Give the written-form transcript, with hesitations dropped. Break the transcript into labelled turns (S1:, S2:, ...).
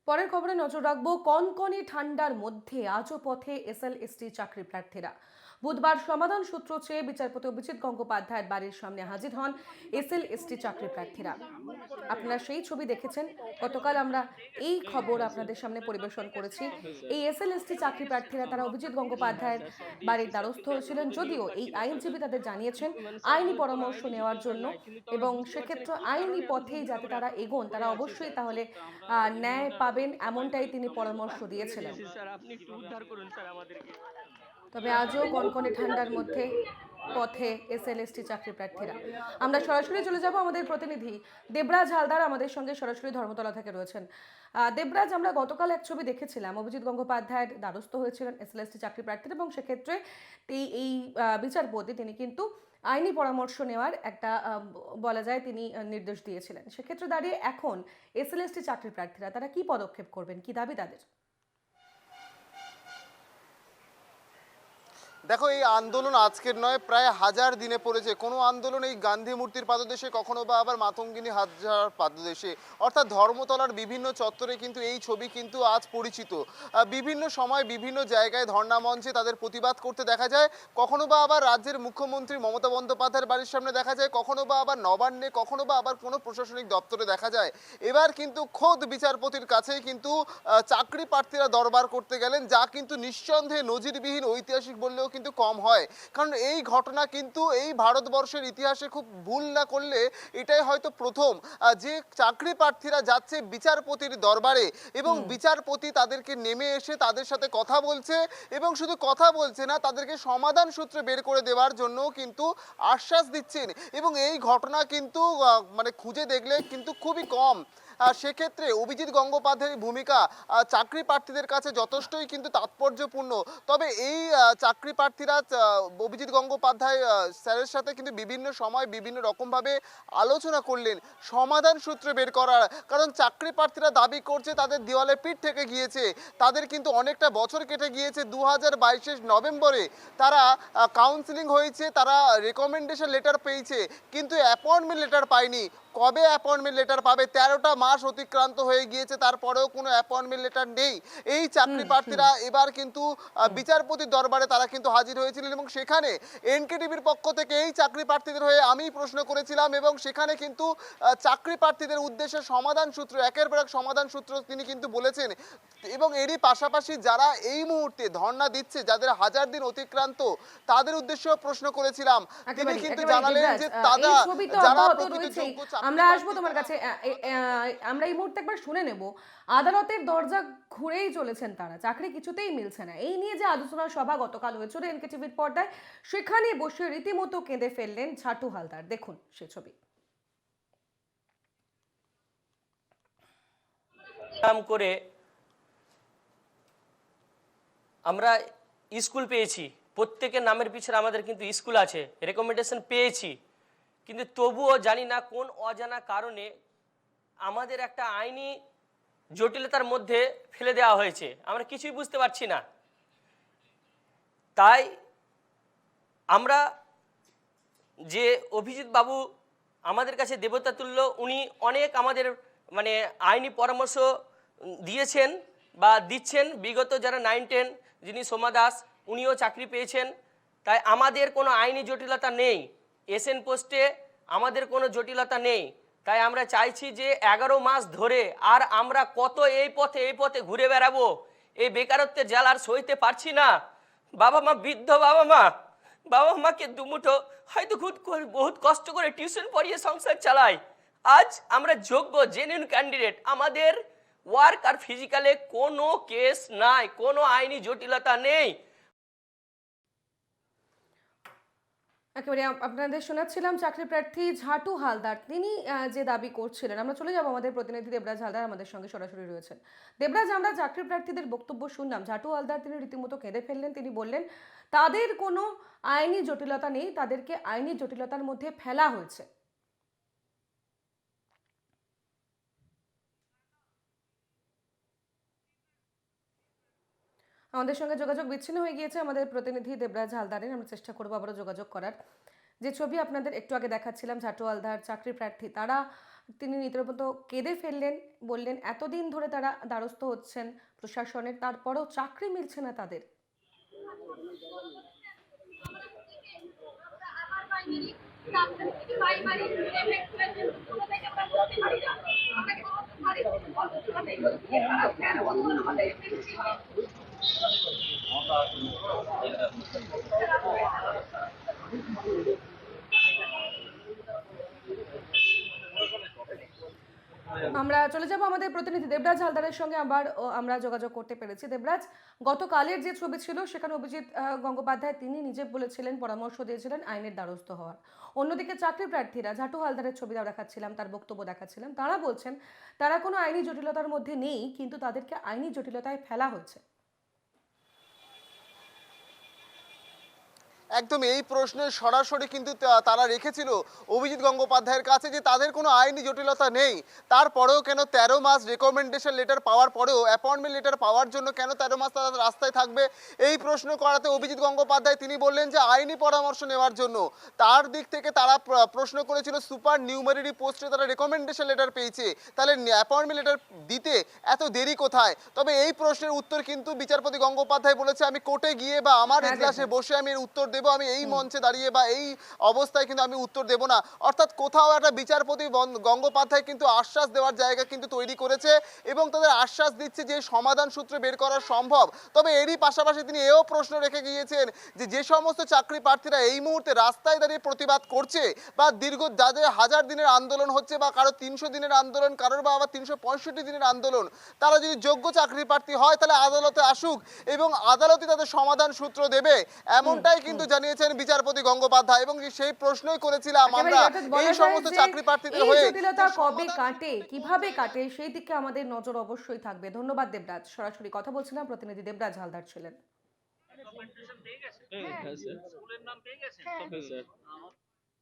S1: পরের খবরে নজর রাখবো। কনকনে ঠান্ডার মধ্যে আজও পথে এসএলএসটি চাকরি প্রার্থীরা। বুধবার সমাধান সূত্র চেয়ে বিচারপতি অভিজিৎ গঙ্গোপাধ্যায়ের বাড়ির সামনে হাজির হন এসএলএসটি চাকরি প্রার্থীরা। আপনারা সেই ছবি দেখেছেন। গতকাল আমরা এই খবর আপনাদের সামনে পরিবেশন করেছি। এই এসএলএসটি চাকরি প্রার্থীরা তারা অভিজিৎ গঙ্গোপাধ্যায়ের বাড়ির দ্বারস্থ হয়েছিলেন, যদিও এই আইনজীবী তাদের জানিয়েছেন আইনি পরামর্শ নেওয়ার জন্য, এবং সেক্ষেত্রে আইনি পথেই যাতে তারা এগোন, তারা অবশ্যই তাহলে ন্যায় পাবেন, এমনটাই তিনি পরামর্শ দিয়েছিলেন। তবে আজও কনকনে ঠান্ডার মধ্যে পথে এসএলএসটি চাকরি প্রার্থীরা। আমরা সরাসরি চলে যাব, আমাদের প্রতিনিধি দেবরাজ হালদার আমাদের সঙ্গে সরাসরি ধর্মতলা থেকে রয়েছেন। দেবরাজ, আমরা গতকাল এক ছবি দেখেছিলাম, অভিজিৎ গঙ্গোপাধ্যায়ের দ্বারস্থ হয়েছিলেন এসএলএসটি চাকরি প্রার্থীরা, এবং সেক্ষেত্রে এই বিচারপতি তিনি কিন্তু আইনি পরামর্শ নেওয়ার একটা বলা যায় তিনি নির্দেশ দিয়েছিলেন। সেক্ষেত্রে দাঁড়িয়ে এখন এসএলএসটি চাকরি প্রার্থীরা তারা কি পদক্ষেপ করবেন, কি দাবি তাদের?
S2: দেখো, এই আন্দোলন আজকের নয়, প্রায় হাজার দিনে পড়েছে। কোনো আন্দোলন এই গান্ধী মূর্তির পাদদেশে, কখনো বা আবার মাতঙ্গিনী হাজরার পাদদেশে, অর্থাৎ ধর্মতলার বিভিন্ন চত্বরে কিন্তু এই ছবি কিন্তু আজ পরিচিত। বিভিন্ন সময় বিভিন্ন জায়গায় ধর্ণা মঞ্চে তাদের প্রতিবাদ করতে দেখা যায়। কখনো বা আবার রাজ্যের মুখ্যমন্ত্রী মমতা বন্দ্যোপাধ্যায়ের বাড়ির সামনে দেখা যায়, কখনো বা আবার নবান্নে, কখনো বা আবার কোনো প্রশাসনিক দপ্তরে দেখা যায়। এবার কিন্তু খোদ বিচারপতির কাছেই কিন্তু চাকরি প্রার্থীরা দরবার করতে গেলেন, যা কিন্তু নিঃসন্দেহে নজিরবিহীন, ঐতিহাসিক বললেও কিন্তু কম হয়। কারণ এই ঘটনা কিন্তু এই ভারতবর্ষের ইতিহাসে, খুব ভুল না করলে এটাই হয়তো প্রথম, যে চাকরি প্রার্থীরা যাচ্ছে বিচারপতির দরবারে এবং বিচারপতি তাদেরকে নেমে এসে তাদের সাথে কথা বলছে, এবং শুধু কথা বলছে না, তাদেরকে সমাধান সূত্রে বের করে দেওয়ার জন্য কিন্তু আশ্বাস দিচ্ছেন। এবং এই ঘটনা কিন্তু মানে খুঁজে দেখলে কিন্তু খুবই কম। সেক্ষেত্রে অভিজিৎ গঙ্গোপাধ্যায়ের ভূমিকা চাকরি প্রার্থীদের কাছে যথেষ্টই কিন্তু তাৎপর্যপূর্ণ। তবে এই চাকরি প্রার্থীরা অভিজিৎ গঙ্গোপাধ্যায় স্যারের সাথে কিন্তু বিভিন্ন সময় বিভিন্ন রকমভাবে আলোচনা করলেন সমাধান সূত্রে বের করার। কারণ চাকরি প্রার্থীরা দাবি করছে তাদের দেওয়ালে পিঠ থেকে গিয়েছে, তাদের কিন্তু অনেকটা বছর কেটে গিয়েছে। 2022 নভেম্বরে তারা কাউন্সিলিং হয়েছে, তারা রেকমেন্ডেশন লেটার পেয়েছে, কিন্তু অ্যাপয়েন্টমেন্ট লেটার পায়নি। কবে অ্যাপয়েন্টমেন্ট লেটার পাবে? 13টা মাস অতিক্রান্ত হয়ে গিয়েছে, তারপরেও কোনো অ্যাপয়েন্টমেন্ট লেটার নেই। এই চাকরি প্রার্থীরা এবার কিন্তু বিচারপতির দরবারে তারা কিন্তু হাজির হয়েছিলেন, এবং সেখানে এনকেটিভির পক্ষ থেকে এই চাকরি প্রার্থীদের হয়ে আমি প্রশ্ন করেছিলাম, এবং সেখানে কিন্তু চাকরি প্রার্থীদের উদ্দেশ্যে সমাধান সূত্র, একের পর এক সমাধান সূত্র তিনি কিন্তু বলেছেন। এবং এরই পাশাপাশি যারা এই মুহূর্তে ধর্ণা দিচ্ছে, যাদের হাজার দিন অতিক্রান্ত, তাদের উদ্দেশ্যেও প্রশ্ন করেছিলাম। তিনি কিন্তু জানালেন যে তারা যারা
S1: আমরা আসবো তোমার কাছে। আমরা এই মুহূর্তে একবার শুনে নেব, আদালতের দরজা ঘুরেই চলেছেন তারা, চাকরি কিছুতেই মিলছে না, এই নিয়ে যে আলোচনা সভা গতকাল হয়েছিল এনকেটিভির পর্দায়, সেখানে বসে রীতিমতো কেঁদে ফেললেন ঝাটু হালদার। দেখুন সে ছবি।
S3: নাম করে আমরা স্কুল পেয়েছি, প্রত্যেকের নামের পিছনে আমাদের কিন্তু স্কুল আছে, রেকমেন্ডেশন পেয়েছি, কিন্তু তবুও জানি না কোন অজানা কারণে আমাদের একটা আইনি জটিলতার মধ্যে ফেলে দেওয়া হয়েছে, আমরা কিছুই বুঝতে পারছি না। তাই আমরা যে অভিজিৎ বাবু আমাদের কাছে দেবতা তুল্য, উনি অনেক আমাদের মানে আইনি পরামর্শ দিয়েছেন বা দিচ্ছেন। বিগত যারা 9-10, যিনি সোমা দাস, উনিও চাকরি পেয়েছেন। তাই আমাদের কোনো আইনি জটিলতা নেই, এসএন পোস্টে আমাদের কোনো জটিলতা নেই। তাই আমরা চাইছি যে 11 মাস ধরে আর আমরা কত এই পথে ঘুরে বেড়াবো, এই বেকারত্বের জ্বালা আর সইতে পারছি না। বাবা মা বৃদ্ধ, বাবা মাকে দুমুঠো হয়তো বহুত কষ্ট করে টিউশন পড়িয়ে সংসার চালাই। আজ আমরা যোগ্য জেনুইন ক্যান্ডিডেট, আমাদের ওয়ার্ক আর ফিজিক্যালে কোনো কেস নাই, কোনো আইনি জটিলতা নেই।
S1: একেবারে আপনাদের শোনাচ্ছিলাম চাকরি প্রার্থী ঝাটু হালদার, তিনি যে দাবি করছিলেন। আমরা চলে যাব, আমাদের প্রতিনিধি দেবরাজ হালদার আমাদের সঙ্গে সরাসরি রয়েছেন। দেবরাজ, আমরা চাকরি প্রার্থীদের বক্তব্য শুনলাম। ঝাটু হালদার তিনি রীতিমতো কেঁদে ফেললেন, তিনি বললেন তাদের কোনো আইনি জটিলতা নেই, তাদেরকে আইনি জটিলতার মধ্যে ফেলা হয়েছে। আমাদের সঙ্গে যোগাযোগ বিচ্ছিন্ন হয়ে গিয়েছে আমাদের প্রতিনিধি দেবরাজ হালদারের। আমরা চেষ্টা করবো আবারও যোগাযোগ করার। যে ছবি আপনাদের একটু আগে দেখাচ্ছিলাম, ঝাটু হালদার চাকরি প্রার্থী, তারা তিনি রীতিমতো কেঁদে ফেললেন, বললেন এতদিন ধরে তারা দ্বারস্থ হচ্ছেন প্রশাসনের, তারপরেও চাকরি মিলছে না তাদের। আমরা চলে যাব আমাদের প্রতিনিধি দেবরাজ হালদারের সঙ্গে। আবার আমরা যোগাযোগ করতে পেরেছি। দেবরাজ, গতকালের যে ছবি ছিল সেখানে অভিজিৎ গঙ্গোপাধ্যায় তিনি নিজে বলেছিলেন, পরামর্শ দিয়েছিলেন আইনের দ্বারস্থ হওয়ার। অন্যদিকে চাকরি প্রার্থীরা, ঝাটু হালদারের ছবি দেখাচ্ছিলাম, তার বক্তব্য দেখাচ্ছিলাম, তারা বলছেন তারা কোনো আইনি জটিলতার মধ্যে নেই, কিন্তু তাদেরকে আইনি জটিলতায় ফেলা হচ্ছে।
S2: একদম এই প্রশ্নের সরাসরি কিন্তু তারা রেখেছিল অভিজিৎ গঙ্গোপাধ্যায়ের কাছে যে তাদের কোনো আইনি জটিলতা নেই, তারপরেও কেন 13 মাস রেকমেন্ডেশন লেটার পাওয়ার পরেও অ্যাপয়েন্টমেন্ট লেটার পাওয়ার জন্য কেন 13 মাস তারা রাস্তায় থাকবে। এই প্রশ্ন করাতে অভিজিৎ গঙ্গোপাধ্যায় তিনি বললেন যে আইনি পরামর্শ নেওয়ার জন্য। তার দিক থেকে তারা প্রশ্ন করেছিল সুপার নিউমারি পোস্টে তারা রেকমেন্ডেশন লেটার পেয়েছে, তাহলে অ্যাপয়েন্টমেন্ট লেটার দিতে এত দেরি কোথায়। তবে এই প্রশ্নের উত্তর কিন্তু বিচারপতি গঙ্গোপাধ্যায় বলেছে আমি কোর্টে গিয়ে বা আমার এজলাসে বসে আমি এর উত্তর দেব, আমি এই মঞ্চে দাঁড়িয়ে বা এই অবস্থায় কিন্তু আমি উত্তর দেব না। অর্থাৎ কোথাও একটা বিচারপতি গঙ্গোপাধ্যায় কিন্তু আশ্বাস দেওয়ার জায়গা কিন্তু তৈরি করেছে এবং তাদের আশ্বাস দিচ্ছে যে সমাধান সূত্র বের করা সম্ভব। তবে এরই পাশাপাশি তিনি এও প্রশ্ন রেখে গিয়েছেন যে যে সমস্ত চাকরি প্রার্থীরা এই মুহূর্তে রাস্তায় দাঁড়িয়ে প্রতিবাদ করছে বা দীর্ঘ যাদের 1000 দিনের আন্দোলন হচ্ছে বা কারো 300 দিনের আন্দোলন, কারোর বা আবার 365 দিনের আন্দোলন, তারা যদি যোগ্য চাকরি প্রার্থী হয় তাহলে আদালতে আসুক এবং আদালতই তাদের সমাধান সূত্র দেবে, এমনটাই কিন্তু জানিয়েছেন বিচারপতি গঙ্গোপাধ্যায়। এবং সেই প্রশ্নই করেছিলাম আমরা এই সমস্ত চাকরি প্রার্থীদের হয়ে।
S1: জটিলতা কবে কাটে, কিভাবে কাটে, সেই দিকে আমাদের নজর অবশ্যই থাকবে। ধন্যবাদ দেবরাজ। সরাসরি কথা বলছিলাম, প্রতিনিধি দেবরাজ হালদার ছিলেন।
S4: ডকুমেন্টেশন পেয়ে গেছে? হ্যাঁ স্যার, স্কুলের নাম পেয়ে গেছে?
S5: হ্যাঁ স্যার।